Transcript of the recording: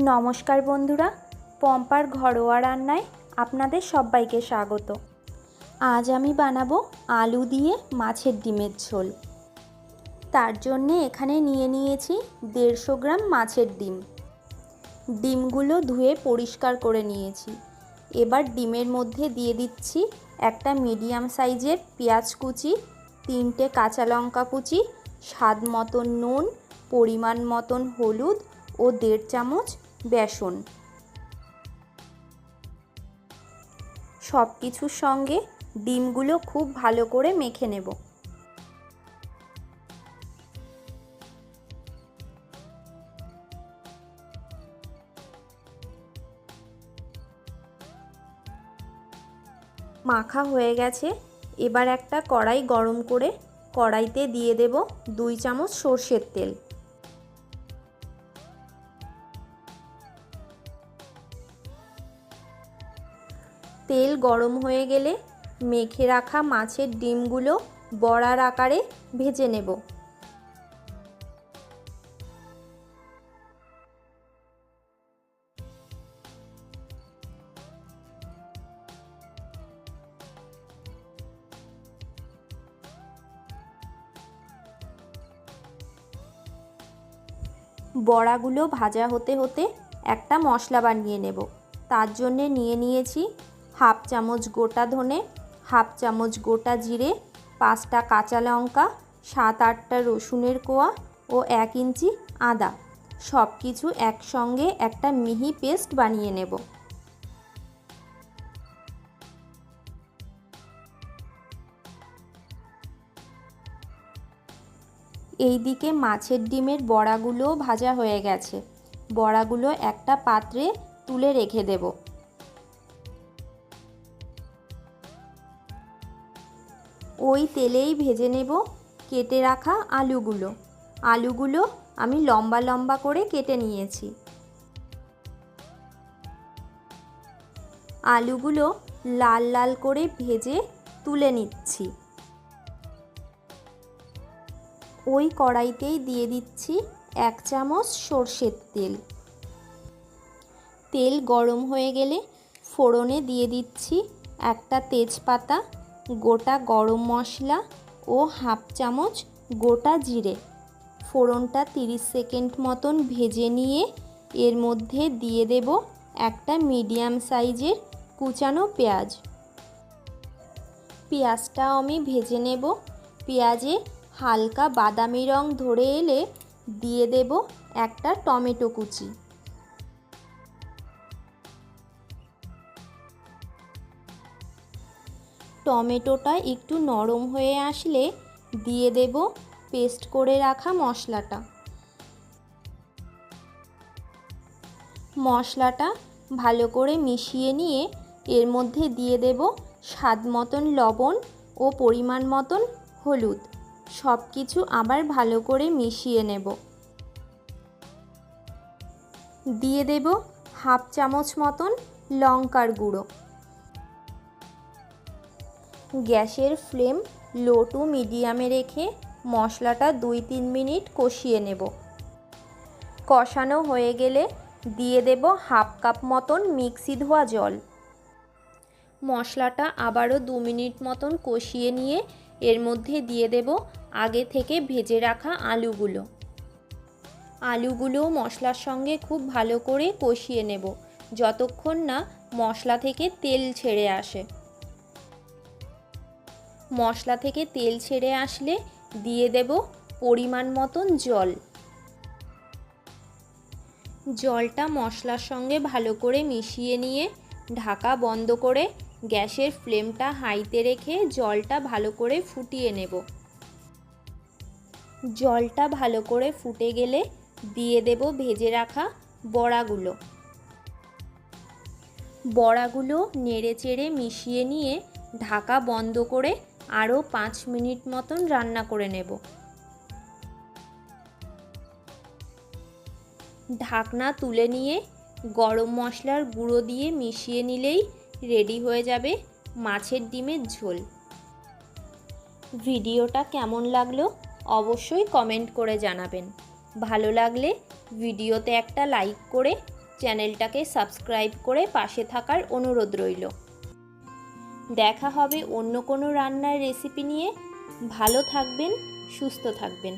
নমস্কার বন্ধুরা, পম্পার ঘরোয়া রান্নায় আপনাদের সবাইকে স্বাগত। আজ আমি বানাবো আলু দিয়ে মাছের ডিমের ঝোল। তার জন্যে এখানে নিয়ে নিয়েছি 150 গ্রাম মাছের ডিম। ডিমগুলো ধুয়ে পরিষ্কার করে নিয়েছি। এবার ডিমের মধ্যে দিয়ে দিচ্ছি একটা মিডিয়াম সাইজের পেঁয়াজ কুচি, 3টে কাঁচা লঙ্কা কুচি, স্বাদ মতন নুন, পরিমাণ মতন হলুদ ও 1.5 চামচ বেসন। সব কিছুর সঙ্গে ডিমগুলো খুব ভালো করে মেখে নেব। মাখা হয়ে গেছে। এবার একটা কড়াই গরম করে কড়াইতে দিয়ে দেব 2 চামচ সরষের তেল। তেল গরম হয়ে গেলে মেখে রাখা মাছের ডিমগুলো বড়ার আকারে ভেজে নেব। বড়াগুলো ভাজা হতে হতে একটা মশলা বানিয়ে নেব। তার জন্যে নিয়ে নিয়েছি 1/2 চামচ গোটা ধনে, 1/2 চামচ গোটা জিরে, 5টা কাঁচা লঙ্কা, 7-8টা রসুনের কোয়া ও 1 ইঞ্চি আদা। সব কিছু একসঙ্গে একটা মিহি পেস্ট বানিয়ে নেব। এইদিকে মাছের ডিমের বড়াগুলো ভাজা হয়ে গেছে। বড়াগুলো একটা পাত্রে তুলে রেখে দেব। ওই তেলেই ভেজে নেব কেটে রাখা আলুগুলো। আলুগুলো আমি লম্বা লম্বা করে কেটে নিয়েছি। আলুগুলো লাল লাল করে ভেজে তুলে নিচ্ছি। ওই কড়াইতেই দিয়ে দিচ্ছি 1 চামচ সরষের তেল। তেল গরম হয়ে গেলে ফোড়নে দিয়ে দিচ্ছি একটা তেজপাতা, গোটা গরম মশলা ও 1/2 চামচ গোটা জিরে। ফোড়নটা 30 সেকেন্ড মতন ভেজে নিয়ে এর মধ্যে দিয়ে দেব একটা মিডিয়াম সাইজের কুচানো পেঁয়াজ। পেঁয়াজটাও আমি ভেজে নেব। পেঁয়াজে হালকা বাদামি রং ধরে এলে দিয়ে দেব একটা টমেটো কুচি। টমেটোটা একটু নরম হয়ে আসলে দিয়ে দেব পেস্ট করে রাখা মশলাটা। মশলাটা ভালো করে মিশিয়ে নিয়ে এর মধ্যে দিয়ে দেব স্বাদ মতন লবণ ও পরিমাণ মতন হলুদ। সব কিছু আবার ভালো করে মিশিয়ে নেব। দিয়ে দেব 1/2 চামচ মতন লঙ্কার গুঁড়ো। গ্যাসের ফ্লেম লো টু মিডিয়ামে রেখে মশলাটা 2-3 মিনিট কষিয়ে নেব। কষানো হয়ে গেলে দিয়ে দেব 1/2 কাপ মতন মিক্সি ধোয়া জল। মশলাটা আবারও 2 মিনিট মতন কষিয়ে নিয়ে এর মধ্যে দিয়ে দেব আগে থেকে ভেজে রাখা আলুগুলো। আলুগুলো মশলার সঙ্গে খুব ভালো করে কষিয়ে নেব যতক্ষণ না মশলা থেকে তেল ছেড়ে আসে। মশলা থেকে তেল ছেড়ে আসলে দিয়ে দেব পরিমাণ মতন জল। জলটা মশলার সঙ্গে ভালো করে মিশিয়ে নিয়ে ঢাকা বন্ধ করে গ্যাসের ফ্লেমটা হাইতে রেখে জলটা ভালো করে ফুটিয়ে নেব। জলটা ভালো করে ফুটে গেলে দিয়ে দেব ভেজে রাখা বড়াগুলো। বড়াগুলো নেড়ে চেড়ে মিশিয়ে নিয়ে ঢাকা বন্ধ করে আরও 5 মিনিট মতন রান্না করে নেব। ঢাকনা তুলে নিয়ে গরম মশলার গুঁড়ো দিয়ে মিশিয়ে নিলেই রেডি হয়ে যাবে মাছের ডিমের ঝোল। ভিডিওটা কেমন লাগলো অবশ্যই কমেন্ট করে জানাবেন। ভালো লাগলে ভিডিওতে একটা লাইক করে চ্যানেলটাকে সাবস্ক্রাইব করে পাশে থাকার অনুরোধ রইল। দেখা হবে অন্য কোনো রান্নার রেসিপি নিয়ে। ভালো থাকবেন, সুস্থ থাকবেন।